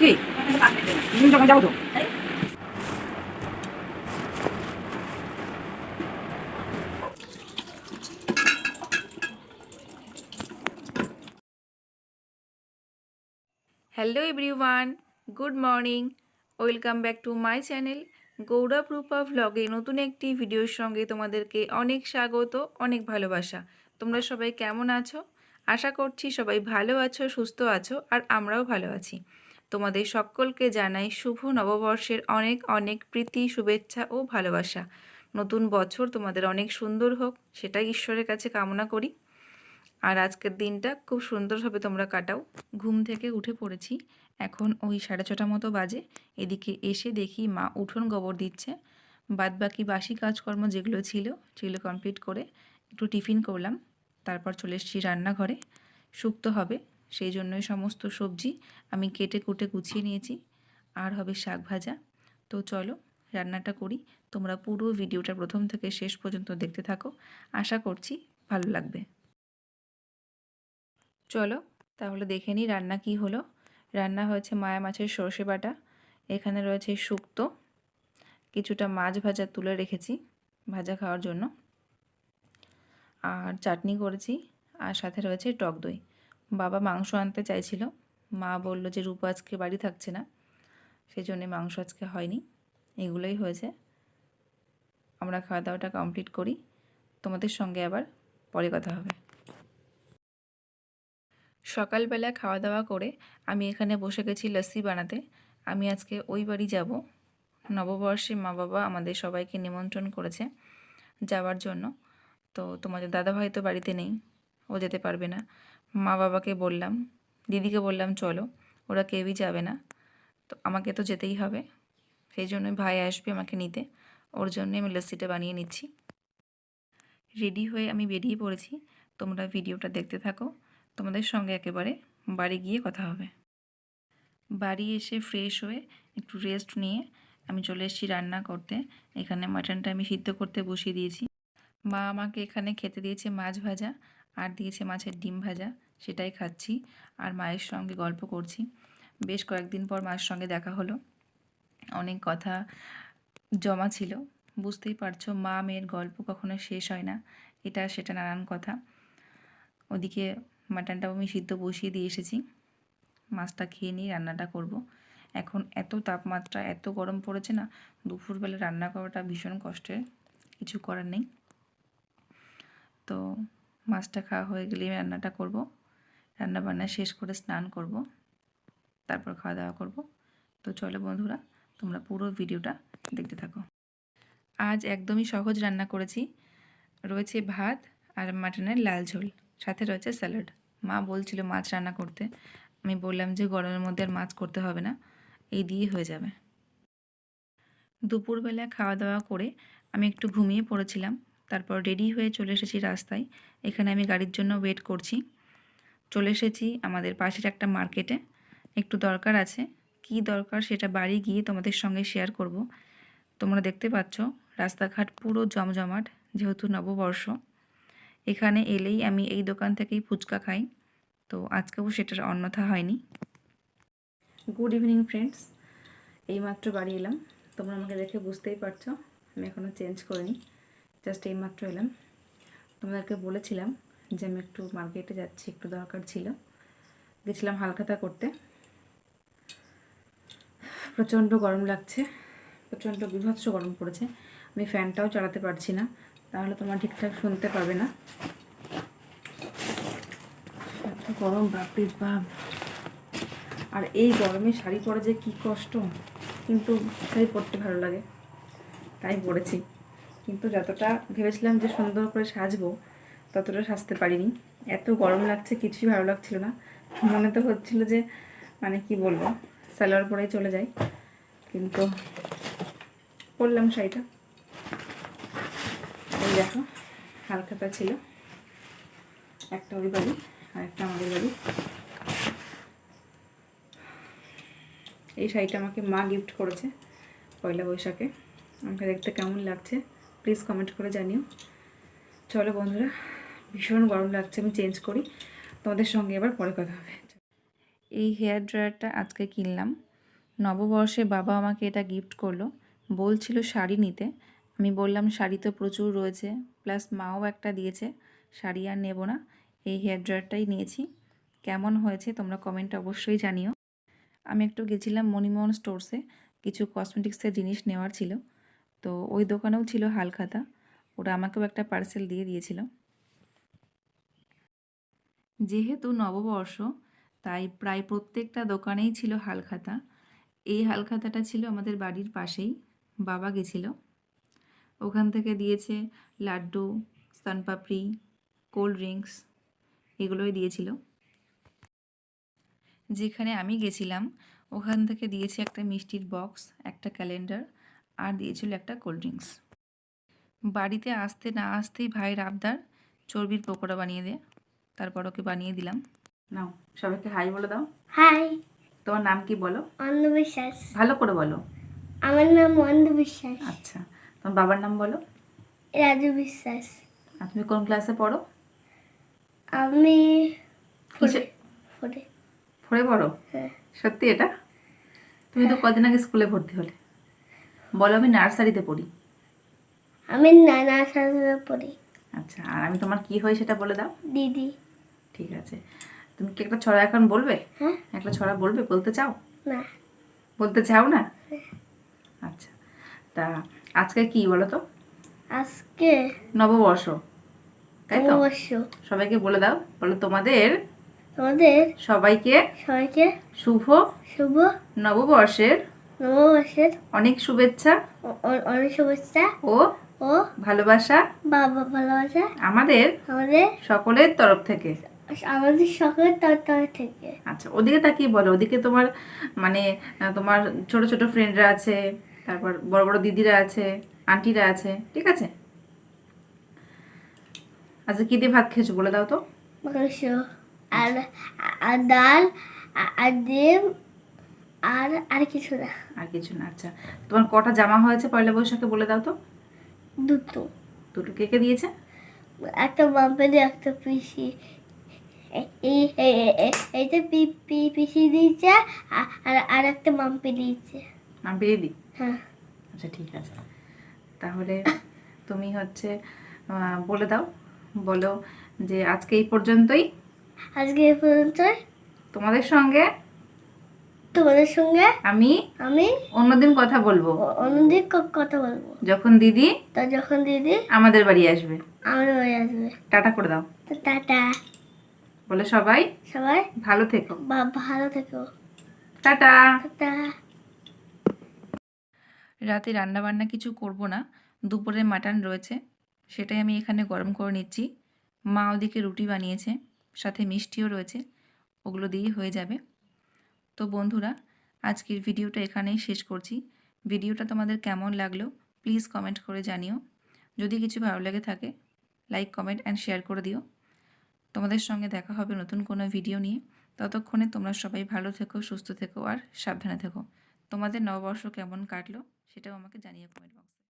কি তুমি যখন যাবো তো hello everyone, good morning. Welcome back to my channel Gaurav Rupa ভ্লগে। নতুন একটি ভিডিওর সঙ্গে তোমাদেরকে অনেক স্বাগত, অনেক ভালোবাসা। তোমরা সবাই কেমন আছো? আশা করছি সবাই ভালো আছো, সুস্থ আছো, আর আমরাও ভালো আছি। তোমাদের সকলকে জানাই শুভ নববর্ষের অনেক অনেক প্রীতি, শুভেচ্ছা ও ভালোবাসা। নতুন বছর তোমাদের অনেক সুন্দর হোক, সেটাই ঈশ্বরের কাছে কামনা করি। আর আজকের দিনটা খুব সুন্দরভাবে তোমরা কাটাও। ঘুম থেকে উঠে পড়েছি, এখন ওই 6:30 মতো বাজে। এদিকে এসে দেখি মা উঠোন গোবর দিচ্ছে। বাদবাকি বাসি কাজকর্ম যেগুলো ছিল সেগুলো কমপ্লিট করে একটু টিফিন করলাম। তারপর চলে এসেছি রান্নাঘরে। শুক্তো হবে, সেই জন্যই সমস্ত সবজি আমি কেটে কুটে গুছিয়ে নিয়েছি। আর হবে শাক ভাজা। তো চলো রান্নাটা করি। তোমরা পুরো ভিডিওটা প্রথম থেকে শেষ পর্যন্ত দেখতে থাকো, আশা করছি ভালো লাগবে। চলো তাহলে দেখে নিই রান্না কি হলো। রান্না হয়েছে মায়া মাছের সর্ষে বাটা, এখানে রয়েছে শুক্তো, কিছুটা মাছ ভাজা তুলে রেখেছি ভাজা খাওয়ার জন্য, আর চাটনি করেছি, আর সাথে রয়েছে টক দই। বাবা মাংস আনতে চাইছিল, মা বলল যে রূপা আজকে বাড়ি থাকছে না, সেই জন্যে মাংস আজকে হয়নি। এগুলোই হয়েছে। আমরা খাওয়া দাওয়াটা কমপ্লিট করি, তোমাদের সঙ্গে আবার পরে কথা হবে। সকালবেলা খাওয়া দাওয়া করে আমি এখানে বসে গেছি লস্যি বানাতে। আমি আজকে ওই বাড়ি যাব। নববর্ষে মা বাবা আমাদের সবাইকে নিমন্ত্রণ করেছে যাওয়ার জন্য। তো তোমাদের দাদাভাই তো বাড়িতে নেই, ও যেতে পারবে না। মা বাবাকে বললাম, দিদিকে বললাম চলো, ওরা কেউই যাবে না, তো আমাকে তো যেতেই হবে। সেই জন্যই ভাই আসবে আমাকে নিতে, ওর জন্যে আমি লস্যিটা বানিয়ে নিচ্ছি। রেডি হয়ে আমি বেরিয়ে পড়েছি, তোমরা ভিডিওটা দেখতে থাকো। তোমাদের সঙ্গে একেবারে বাড়ি গিয়ে কথা হবে। বাড়ি এসে ফ্রেশ হয়ে একটু রেস্ট নিয়ে আমি চলে এসেছি রান্না করতে। এখানে মাটনটা আমি সিদ্ধ করতে বসিয়ে দিয়েছি। মা আমাকে এখানে খেতে দিয়েছে মাছ ভাজা, আর দিয়েছে মাছের ডিম ভাজা, সেটাই খাচ্ছি আর মায়ের সঙ্গে গল্প করছি। বেশ কয়েকদিন পর মায়ের সঙ্গে দেখা হলো, অনেক কথা জমা ছিল। বুঝতেই পারছো মা মেয়ের গল্প কখনো শেষ হয় না, এটা সেটা নানান কথা। ওদিকে মাটনটাও আমি সিদ্ধ বসিয়ে দিয়ে এসেছি, মাছটা খেয়ে নিয়ে রান্নাটা করব। এখন এত তাপমাত্রা, এত গরম পড়েছে না, দুপুরবেলা রান্না করাটা ভীষণ কষ্টের, কিছু করার নেই। তো মাছটা খাওয়া হয়ে গেলে আমি রান্নাটা করব। রান্না বান্না শেষ করে স্নান করব, তারপর খাওয়া দাওয়া করব। তো চলো বন্ধুরা, তোমরা পুরো ভিডিওটা দেখতে থাকো। আজ একদমই সহজ রান্না করেছি। রয়েছে ভাত আর মাটনের লাল ঝোল, সাথে রয়েছে স্যালাড। মা বলছিল মাছ রান্না করতে, আমি বললাম যে গরমের মধ্যে আর মাছ করতে হবে না, এই দিয়ে হয়ে যাবে। দুপুরবেলা খাওয়া দাওয়া করে আমি একটু ঘুমিয়ে পড়েছিলাম। তারপর রেডি হয়ে চলে এসেছি রাস্তায়। এখানে আমি গাড়ির জন্য ওয়েট করছি। চলে এসেছি আমাদের পাশের একটা মার্কেটে, একটু দরকার আছে। কি দরকার সেটা বাড়ি গিয়ে তোমাদের সঙ্গে শেয়ার করব। তোমরা দেখতে পাচ্ছ রাস্তাঘাট পুরো জমজমাট, যেহেতু নববর্ষ। এখানে এলেই আমি এই দোকান থেকেই ফুচকা খাই, তো আজকেও সেটার অন্যথা হয়নি। গুড ইভিনিং ফ্রেন্ডস, এইমাত্র বাড়ি এলাম। তোমরা আমাকে দেখে বুঝতেই পারছো আমি এখনও চেঞ্জ করিনি, জাস্ট এইমাত্র এলাম। তোমাদেরকে বলেছিলাম যে আমি একটু মার্কেটে যাচ্ছি, একটু দরকার ছিল। গেছিলাম হালখাতা করতে। প্রচণ্ড গরম লাগছে, প্রচণ্ড বীভৎস গরম পড়েছে। আমি ফ্যানটাও চালাতে পারছি না, তাহলে তোমরা ঠিকঠাক শুনতে পাবে না। এত গরম, বাপরে বাপ। আর এই গরমে শাড়ি পরে যে কী কষ্ট, কিন্তু শাড়ি পরতে ভালো লাগে তাই পরেছি। কিন্তু যতটা ভেবেছিলাম যে সুন্দর করে সাজবো, ততটা সাজতে পারিনি। এত গরম লাগছে, কিছুই ভালো লাগছিল না। মনে তো হচ্ছিল যে মানে কি বলবো, সালোয়ার পরেই চলে যাই, কিন্তু পরলাম শাড়িটা। এই দেখো, হালখাতা ছিল, একটা ওই বাড়ি আর একটা আমাদের বাড়ি। এই শাড়িটা আমাকে মা গিফট করেছে পয়লা বৈশাখে। আমাকে দেখতে কেমন লাগছে প্লিজ কমেন্ট করে জানিও। চলো বন্ধুরা, ভীষণ গরম লাগছে, আমি চেঞ্জ করি, তোমাদের সঙ্গে আবার পরে কথা হবে। এই হেয়ার ড্রায়ারটা আজকে কিনলাম, নববর্ষে বাবা আমাকে এটা গিফট করলো, বলছিল শাড়ি নিতে। আমি বললাম শাড়ি তো প্রচুর রয়েছে, প্লাস মাও একটা দিয়েছে, শাড়ি আর নেব না, এই হেয়ার ড্রায়ারটাই নিয়েছি। কেমন হয়েছে তোমরা কমেন্টে অবশ্যই জানিও। আমি একটু গেছিলাম মণিমোহন স্টোরসে, কিছু কসমেটিক্সের জিনিস নেওয়ার ছিল, তো ওই দোকানেও ছিল হালখাতা, ওরা আমাকেও একটা পার্সেল দিয়ে দিয়েছিল। যেহেতু নববর্ষ, তাই প্রায় প্রত্যেকটা দোকানেই ছিল হালখাতা। এই হালখাতাটা ছিল আমাদের বাড়ির পাশেই, বাবা গেছিল, ওখান থেকে দিয়েছে লাড্ডু, সানপাপড়ি, কোল্ড ড্রিঙ্কস, এগুলোই দিয়েছিল। যেখানে আমি গেছিলাম ওখান থেকে দিয়েছে একটা মিষ্টির বক্স, একটা ক্যালেন্ডার, আর দিয়েছিল একটা কোল্ড ড্রিঙ্কস। বাড়িতে আসতে না আসতেই ভাইয়ের আবদার চর্বির পকোড়া বানিয়ে দে, তারপর ওকে বানিয়ে দিলাম। নাও সবাইকে হাই বলে দাও। হাই, তোমার নাম কি বলো? অন্ধবিশ্বাস। ভালো করে বলো। আমার নাম অন্ধবিশ্বাস। আচ্ছা, তোমার বাবার নাম বলো। রাজু বিশ্বাস। আর তুমি কোন ক্লাসে পড়ো? আমি কিসে ফোরে। পড়ে পড়ো? হ্যাঁ। সত্যি এটা? তুমি তো কদিন আগে স্কুলে ভর্তি হলে। বলো আমি নার্সারিতে পড়ি। আমি নানা সাথে পড়ি। আচ্ছা, আর আমি তোমার কি হই সেটা বলে দাও। দিদি। ঠিক আছে, তুমি কি একটা ছড়া এখন বলবে? হ্যাঁ। একটা ছড়া বলবে, বলতে চাও? না। বলতে চাও না? আচ্ছা, তা আজকে কি বলো তো? আজকে নববর্ষ, তাই তো? অবশ্য সবাইকে বলে দাও, বলো তোমাদের তোমাদের সবাইকে সবাইকে শুভ শুভ নববর্ষের নববর্ষের অনেক শুভেচ্ছা অনেক শুভেচ্ছা ও ও ভালোবাসা বাবা ভালোবাসা আমাদের আমাদের সকলের তরফ থেকে। আমাদের সকলের তরফ থেকে। আচ্ছা, ওদিকে তাকিয়ে বলো, ওদিকে তোমার মানে তোমার ছোট ছোট ফ্রেন্ডরা আছে, তারপর বড় বড় দিদিরা আছে, আন্টিরা আছে, ঠিক আছে? আচ্ছা, কি দিয়ে ভাত খেয়েছো বলে দাও তো? মাংস আর আর ডাল আর ডিম আর কিছু না। আর কিছু না। আচ্ছা, তোমার কটা জামা হয়েছে পয়লা বৈশাখে বলে দাও তো? দুটো। দুটো। কে কে দিয়েছে? একটা মাম্পাদি একটা পিসি। এইটা পিসি দিয়েছে আর একটা মাম্পি দিয়েছে। নাম পেয়ে দিই? হ্যাঁ। আচ্ছা ঠিক আছে, তাহলে তুমি হচ্ছে বলে দাও, বলো যে আজকে এই পর্যন্তই। আজকে এই পর্যন্তই। তোমাদের সঙ্গে তোমাদের সঙ্গে আমি আমি অন্যদিন কথা বলবো, অন্যদিন কথা বলবো, যখন দিদি তো যখন দিদি আমাদের বাড়ি আসবে। আমাদের বাড়ি আসবে। টাটা করে দাও। তো টাটা। বলে সবাই সবাই ভালো থেকো। ভালো থেকো। টাটা। টাটা। রাতে রান্নাবান্না কিছু করব না, দুপুরে মাটন রয়েছে, সেটাই আমি এখানে গরম করে নিচ্ছি। মা ওদিকে রুটি বানিয়েছে, সাথে মিষ্টিও রয়েছে, ওগুলো দিয়েই হয়ে যাবে। তো বন্ধুরা, আজকের ভিডিওটা এখানেই শেষ করছি। ভিডিওটা তোমাদের কেমন লাগলো প্লিজ কমেন্ট করে জানিও। যদি কিছু ভালো লেগে থাকে লাইক, কমেন্ট অ্যান্ড শেয়ার করে দিও। তোমাদের সঙ্গে দেখা হবে নতুন কোনো ভিডিও নিয়ে। ততক্ষণে তোমরা সবাই ভালো থেকো, সুস্থ থেকো আর সাবধানে থেকো। তোমাদের নববর্ষ কেমন কাটলো সেটাও আমাকে জানিও কমেন্ট বক্সে।